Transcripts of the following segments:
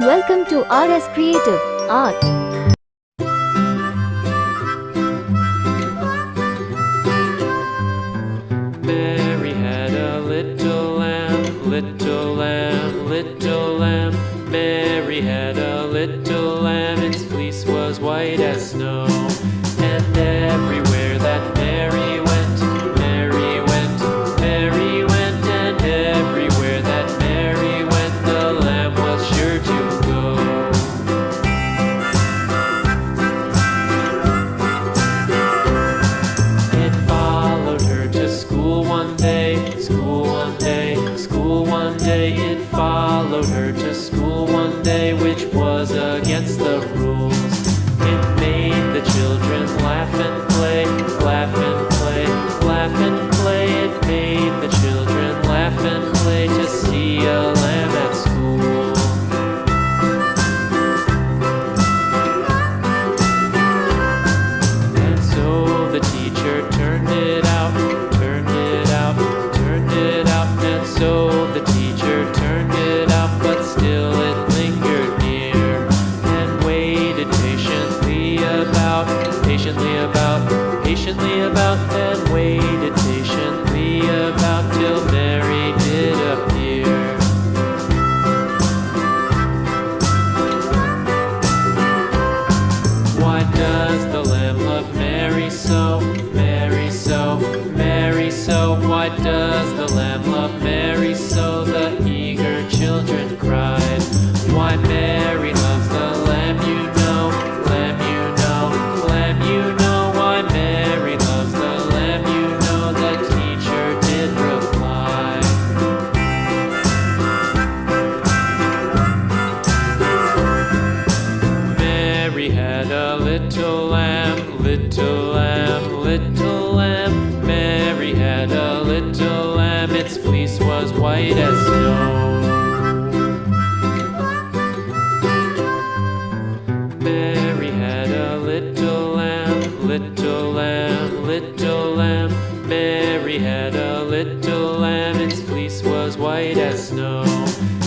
Welcome to RS Creative Art. Mary had a little lamb, little lamb, little lamb. Mary had a little lamb, its fleece was white as snow. And everywhere that Mary went, Mary went, Mary went. And everywhere that Mary went, the lamb was sure to go. It followed her to school one day, school one day, school one day. It followed her to school one day, which was against the rules. It made the children laugh and play, laugh and play, laugh and play. It made the children laugh and play to see a lamb at school. And so the teacher turned it out, turned it out, turned it out. And so the teacher turned it out, but still it lingered near and waited patiently about, patiently about, patiently about, and waited patiently about till Mary did appear. Why does the lamb love Mary so, Mary so, Mary so? Why does the lamb love Mary so? The eager children cried. Why Mary loves the lamb, you know, lamb, you know, lamb, you know. Why Mary loves the lamb, you know, the teacher did reply. Mary had a little lamb, little lamb, little lamb. Mary had a little lamb, its fleece was white as snow. Mary had a little lamb, little lamb, little lamb. Mary had a little lamb, its fleece was white as snow.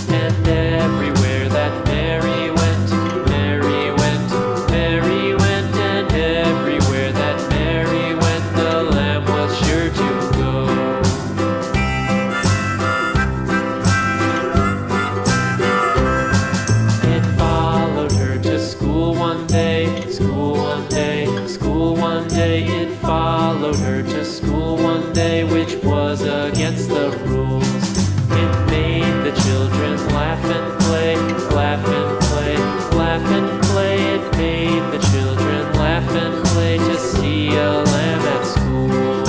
And everywhere that Mary went, Mary went, Mary went. And everywhere that Mary went, the lamb was sure to go. It followed her to school one day, school one day, school one day. It followed her to school one day, which was against the rules. It made the children laugh and play, laugh and play, laugh and play. It made the children laugh and play to see a lamb at school.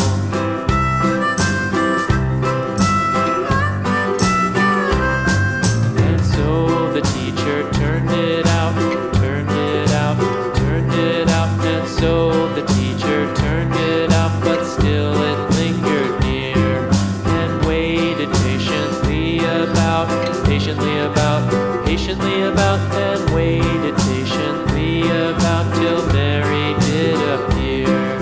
And so the teacher turned it out, turned it out, turned it out. And so the teacher turned it out, but still it lingered near and waited patiently about, patiently about, patiently about, and waited patiently about till Mary did appear.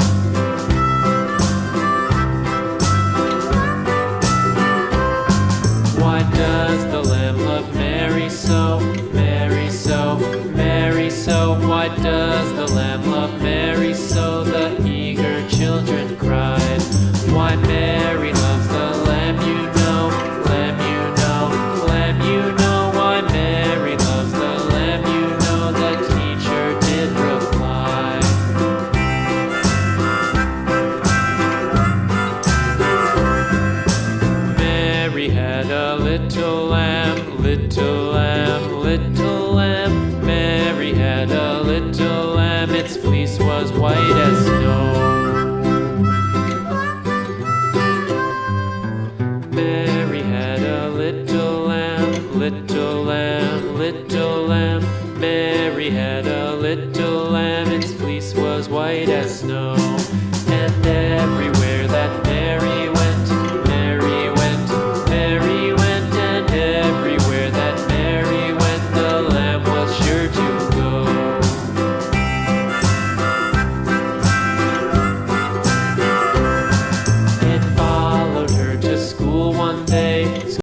Why does the lamb love Mary so, Mary so, Mary so? Why does the lamb love Mary so? The eager children cried. Why Mary loves the lamb, you know, lamb, you know, lamb, you know. Why Mary loves the lamb, you know, the teacher did reply. Mary had a little lamb, little lamb, little lamb. Mary had a little lamb, its fleece was white as snow. Mary had a little lamb, little lamb, little